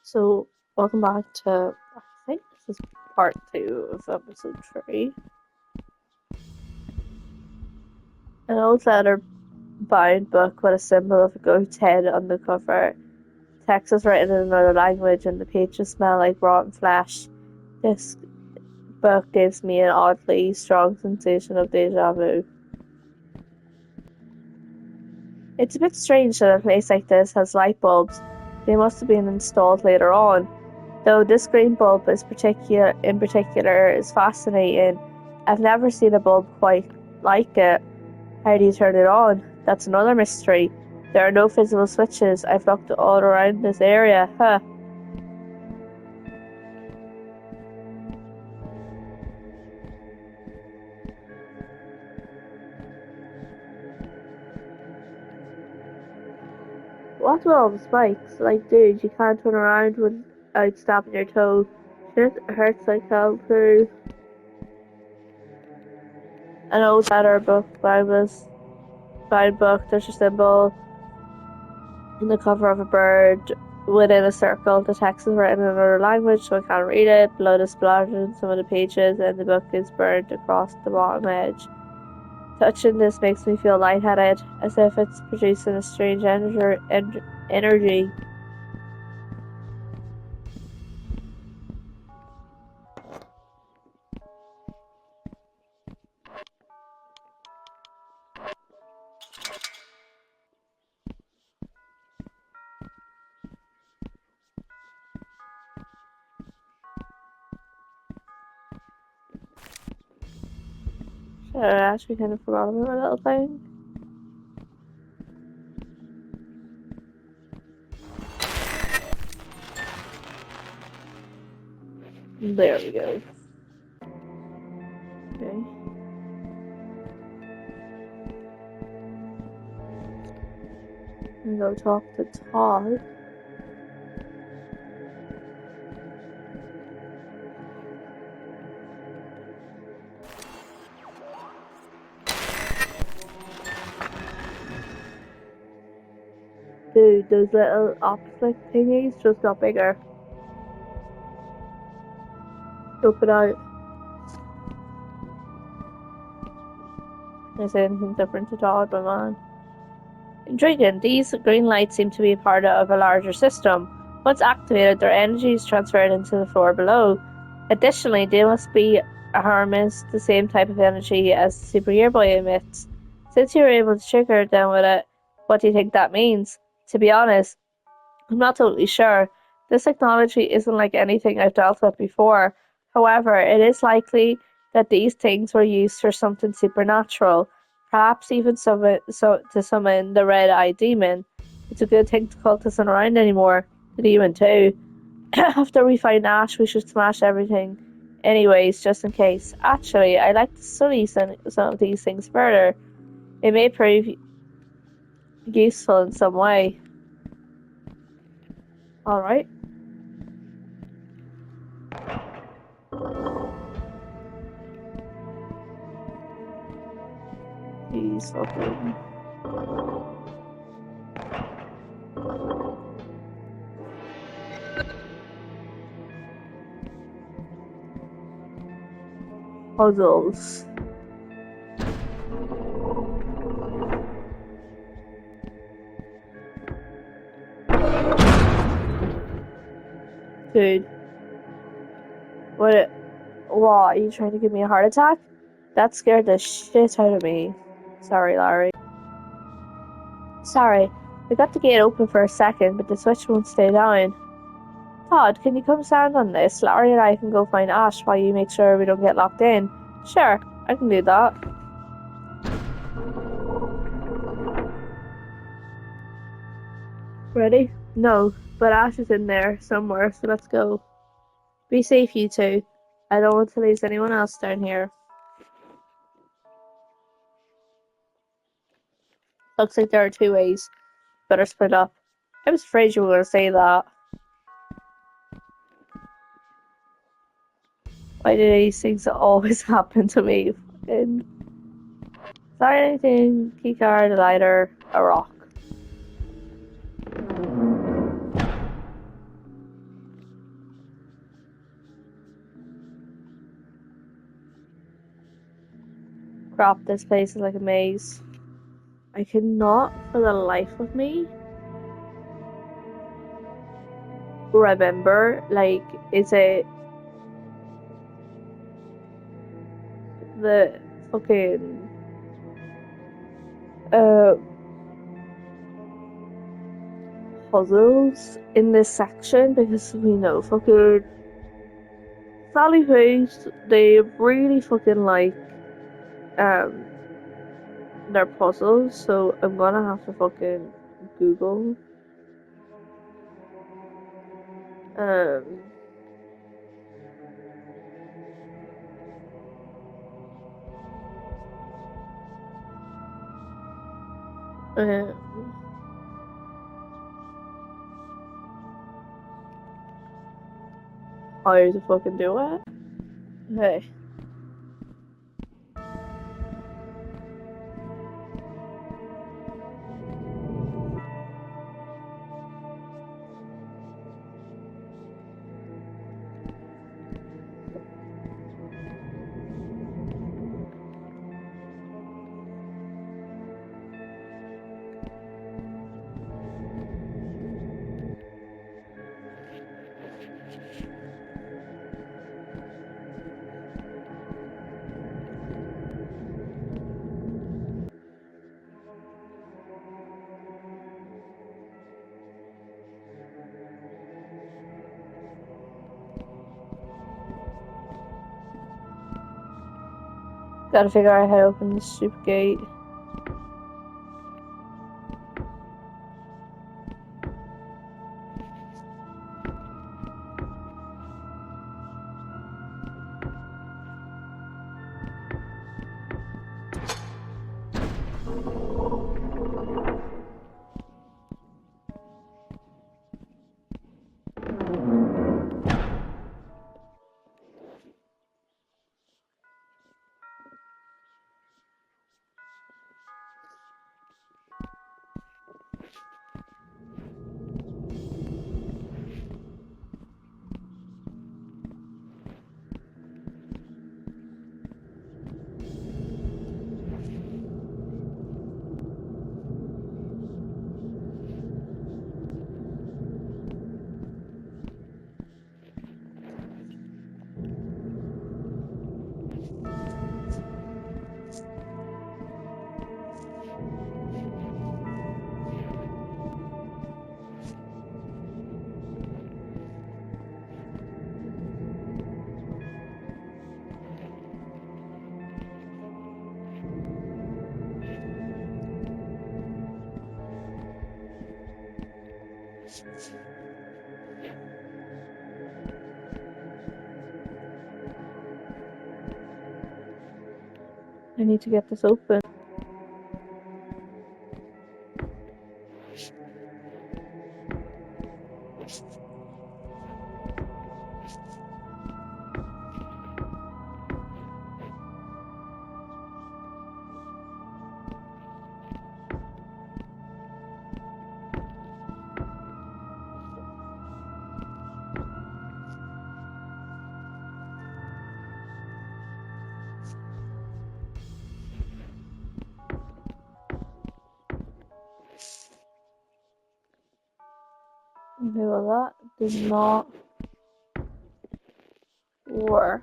So, welcome back to, I think this is part two of episode three. An old leather bound book with a symbol of a goat's head on the cover. Text is written in another language and the pages smell like rotten flesh. This book gives me an oddly strong sensation of deja vu. It's a bit strange that a place like this has light bulbs. They must have been installed later on. Though this green bulb in particular is fascinating. I've never seen a bulb quite like it. How do you turn it on? That's another mystery. There are no visible switches. I've looked all around this area. Huh. What's with all the spikes? Like, dude, you can't turn around without stopping your toe. Shit hurts like hell too. An old letter book, bound book, there's a symbol in the cover of a bird within a circle. The text is written in another language, so I can't read it. Blood is splattered in some of the pages, and the book is burnt across the bottom edge. Touching this makes me feel lightheaded, as if it's producing a strange energy. I actually kind of forgot about my little thing. There we go. Okay. I'm gonna go talk to Todd. Dude, those little opposite thingies just got bigger. Scope it out. Is there anything different to Todd, my man? Intriguing, these green lights seem to be part of a larger system. Once activated, their energy is transferred into the floor below. Additionally, they must be harness the same type of energy as the Super Boy emits. Since you were able to trigger them with it, what do you think that means? To be honest, I'm not totally sure. This technology isn't like anything I've dealt with before. However, it is likely that these things were used for something supernatural, perhaps even to summon the red-eyed demon. It's a good thing the cult isn't around anymore. The demon too. After we find Ash, we should smash everything. Anyways, just in case. Actually, I'd like to study some of these things further. It may prove useful in some way. Alright. These fucking puzzles. Dude, what? What? Are you trying to give me a heart attack? That scared the shit out of me. Sorry, Larry. Sorry, I got the gate open for a second, but the switch won't stay down. Todd, can you come stand on this? Larry and I can go find Ash while you make sure we don't get locked in. Sure, I can do that. Ready? No, but Ash is in there somewhere, so let's go. Be safe, you two. I don't want to lose anyone else down here. Looks like there are two ways. Better split up. I was afraid you were going to say that. Why do these things always happen to me? Fucking. Is there anything? Keycard, a lighter, a rock. Crap, this place is like a maze. I cannot for the life of me remember, like, is it the fucking uh puzzles in this section? Because we know fucking Sally Face, they really fucking like um their puzzles, so I'm gonna have to fucking Google um um how to fucking do it. Okay. Gotta figure out how to open this stupid gate. I need to get this open. Okay, well that did not work.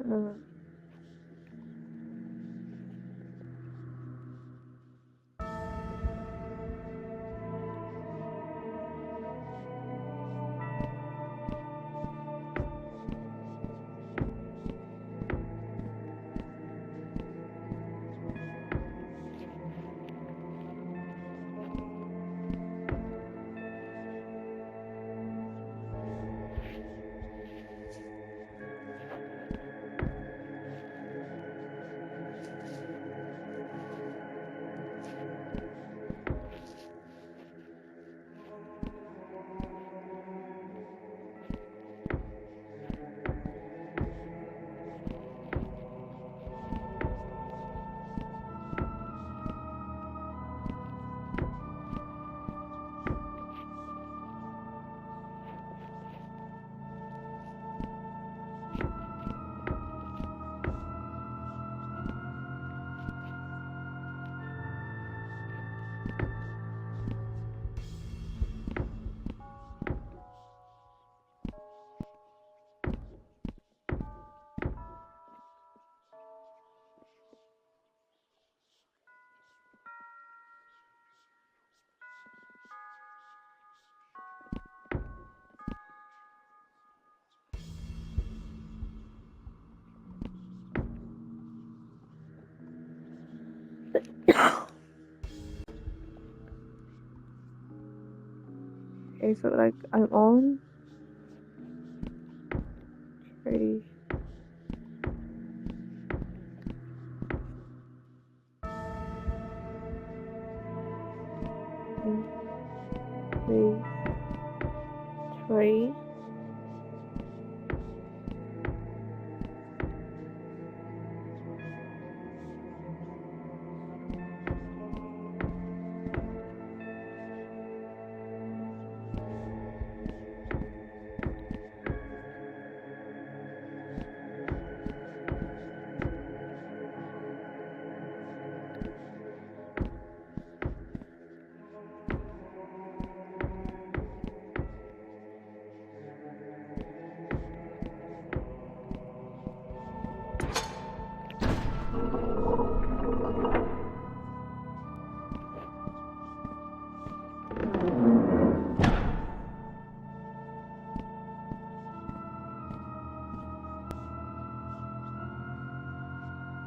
Um, Okay, so like I'm on 3. 3.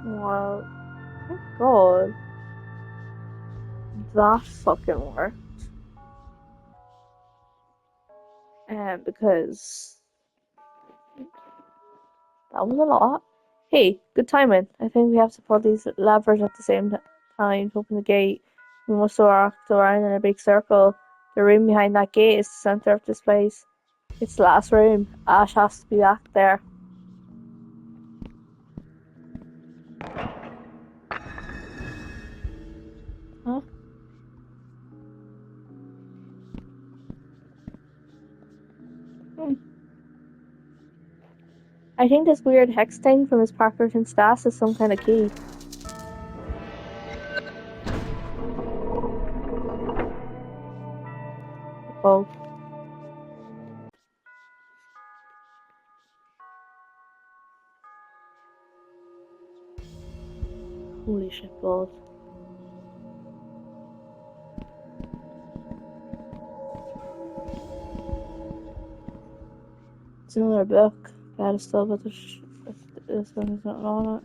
Well, thank God that fucking worked. Because that was a lot. Hey, good timing. I think we have to pull these levers at the same time to open the gate. We must walk around in a big circle. The room behind that gate is the center of this place. It's the last room. Ash has to be back there. Huh? Hmm. I think this weird hex thing from his Parkerton stash is some kind of key. Oh. Holy shit balls. It's another book. That is still, but this one is not on it.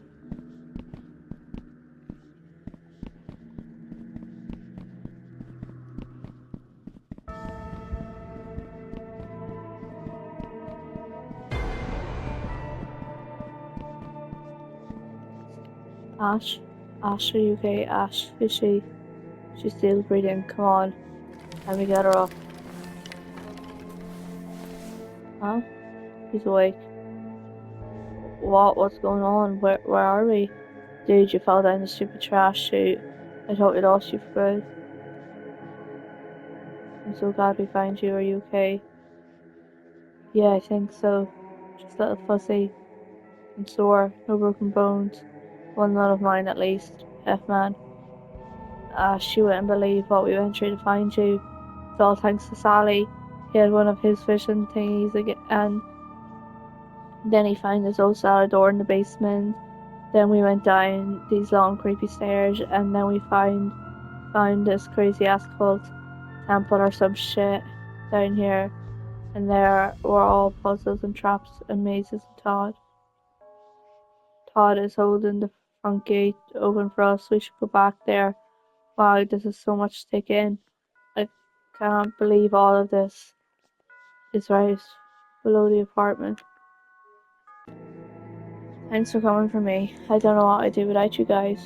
Ash? Ash, are you okay? Ash, is she? She's still breathing. Come on. Let me get her up. Huh? He's awake. What's going on? Where are we? Dude, you fell down the stupid trash chute. I thought we lost you for good. I'm so glad we found you. Are you okay? Yeah, I think so. Just a little fuzzy and sore. No broken bones. Well, none of mine at least. Man. She wouldn't believe what we went through to find you. It's all thanks to Sally. He had one of his vision thingies again, and then he found this old cellar door in the basement. Then we went down these long creepy stairs, and then we found this crazy ass cult temple or some shit down here. And there were all puzzles and traps and mazes and Todd. Todd is holding the front gate open for us. We should go back there. Wow, this is so much to take in. I can't believe all of this is right below the apartment. Thanks for coming for me. I don't know what I'd do without you guys.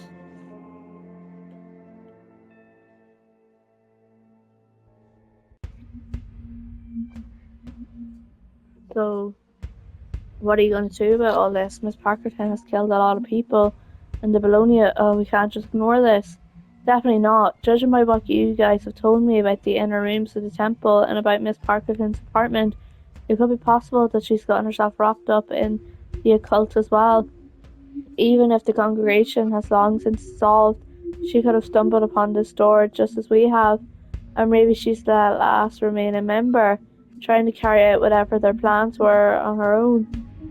So, what are you going to do about all this? Miss Parkerton has killed a lot of people, and the Bologna, we can't just ignore this. Definitely not. Judging by what you guys have told me about the inner rooms of the temple and about Miss Parkerton's apartment, it could be possible that she's gotten herself wrapped up in the occult as well. Even if the congregation has long since dissolved, she could have stumbled upon this door just as we have, and maybe she's the last remaining member, trying to carry out whatever their plans were on her own.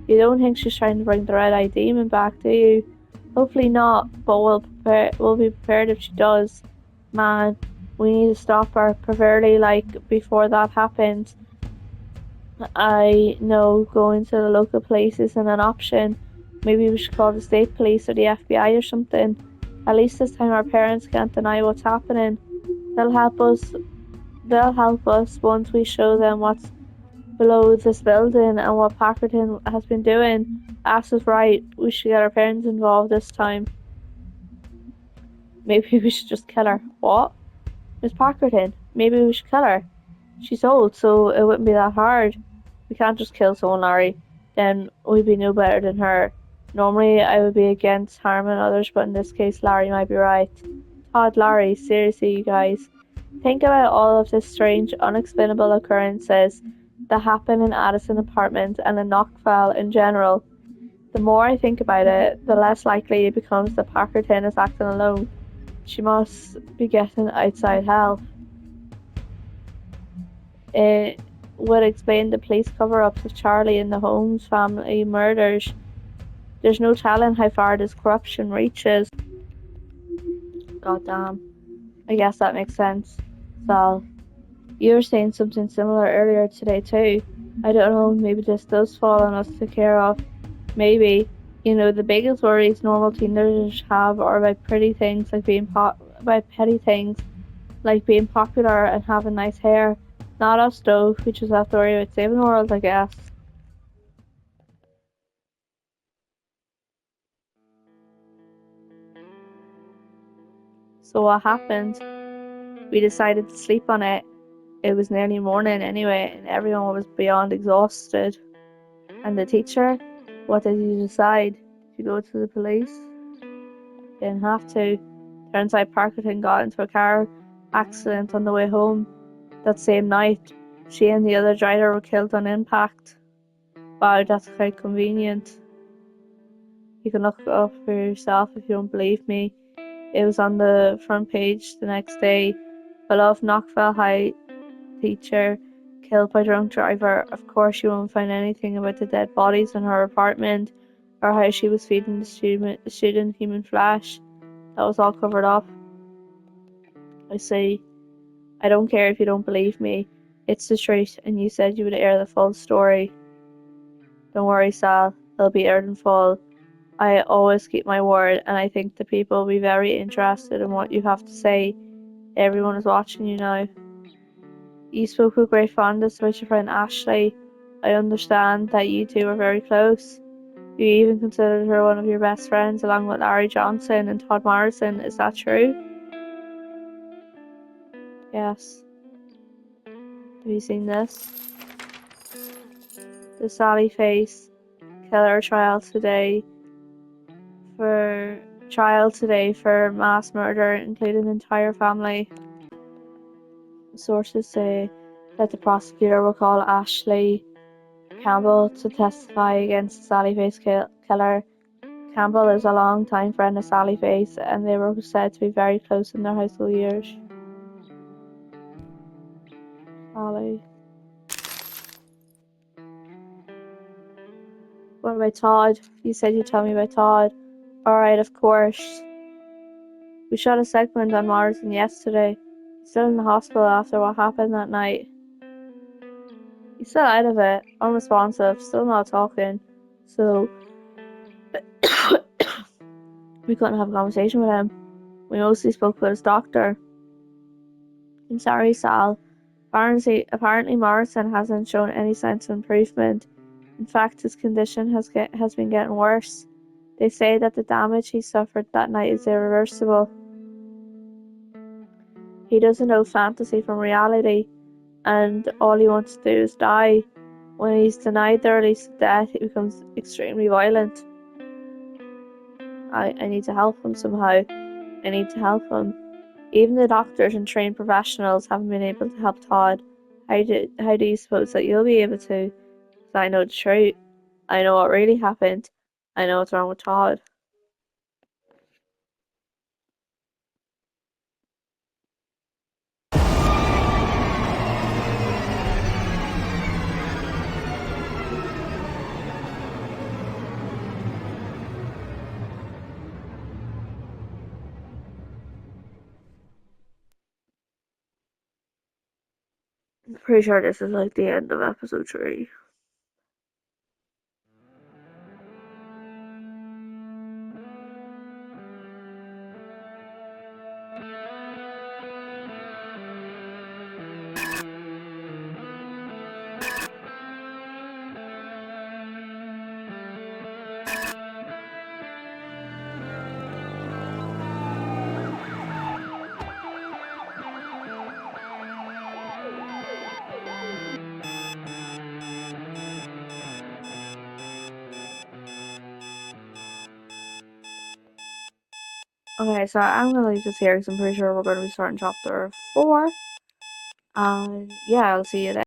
You don't think she's trying to bring the red-eyed demon back, do you? Hopefully not, but we'll be prepared if she does. Man, we need to stop her, preferably before that happens. I know going to the local police isn't an option. Maybe we should call the state police or the FBI or something. At least this time our parents can't deny what's happening. They'll help us. They'll help us once we show them what's below this building and what Packerton has been doing. Ash is right. We should get our parents involved this time. Maybe we should just kill her. What? Miss Packerton. Maybe we should kill her. She's old, so it wouldn't be that hard. We can't just kill someone, Larry. Then we'd be no better than her. Normally, I would be against harming others, but in this case, Larry might be right. Todd, Larry, seriously, you guys. Think about all of the strange, unexplainable occurrences that happen in Addison apartment and in Knockfell in general. The more I think about it, the less likely it becomes that Packerton is acting alone. She must be getting outside help. It would explain the police cover-ups of Charlie and the Holmes family murders. There's no telling how far this corruption reaches. God damn. I guess that makes sense. Sal, you were saying something similar earlier today too. I don't know, maybe this does fall on us to take care of. Maybe. You know, the biggest worries normal teenagers have are about pretty things like about petty things like being popular and having nice hair. Not us though, we just have to worry about saving the world, I guess. So what happened? We decided to sleep on it. It was nearly morning anyway, and everyone was beyond exhausted. And the teacher? What did you decide? Did you go to the police? Didn't have to. Turns out Parkerton got into a car accident on the way home. That same night, she and the other driver were killed on impact. Wow, that's quite convenient. You can look it up for yourself if you don't believe me. It was on the front page the next day. Beloved Knockfell High teacher killed by drunk driver. Of course, you won't find anything about the dead bodies in her apartment or how she was feeding the student human flesh. That was all covered up. I see. I don't care if you don't believe me. It's the truth, and you said you would air the full story. Don't worry, Sal. It'll be aired in full. I always keep my word, and I think the people will be very interested in what you have to say. Everyone is watching you now. You spoke with great fondness about your friend Ashley. I understand that you two were very close. You even considered her one of your best friends, along with Larry Johnson and Todd Morrison. Is that true? Yes. Have you seen this? The Sally Face killer for trial today for mass murder, including the entire family. Sources say that the prosecutor will call Ashley Campbell to testify against the Sally Face killer. Campbell is a long-time friend of Sally Face, and they were said to be very close in their high school years. Sally. What about Todd? You said you'd tell me about Todd. Alright, of course. We shot a segment on Morrison yesterday. He's still in the hospital after what happened that night. He's still out of it, unresponsive, still not talking. So, we couldn't have a conversation with him. We mostly spoke with his doctor. I'm sorry, Sal. Apparently Morrison hasn't shown any signs of improvement. In fact, his condition has been getting worse. They say that the damage he suffered that night is irreversible. He doesn't know fantasy from reality, and all he wants to do is die. When he's denied the release of death, he becomes extremely violent. I need to help him somehow. I need to help him. Even the doctors and trained professionals haven't been able to help Todd. How do you suppose that you'll be able to? Because I know the truth. I know what really happened. I know what's wrong with Todd. I'm pretty sure this is like the end of episode 3. Okay, so I'm gonna leave this here because I'm pretty sure we're going to be starting chapter 4. Yeah, I'll see you then.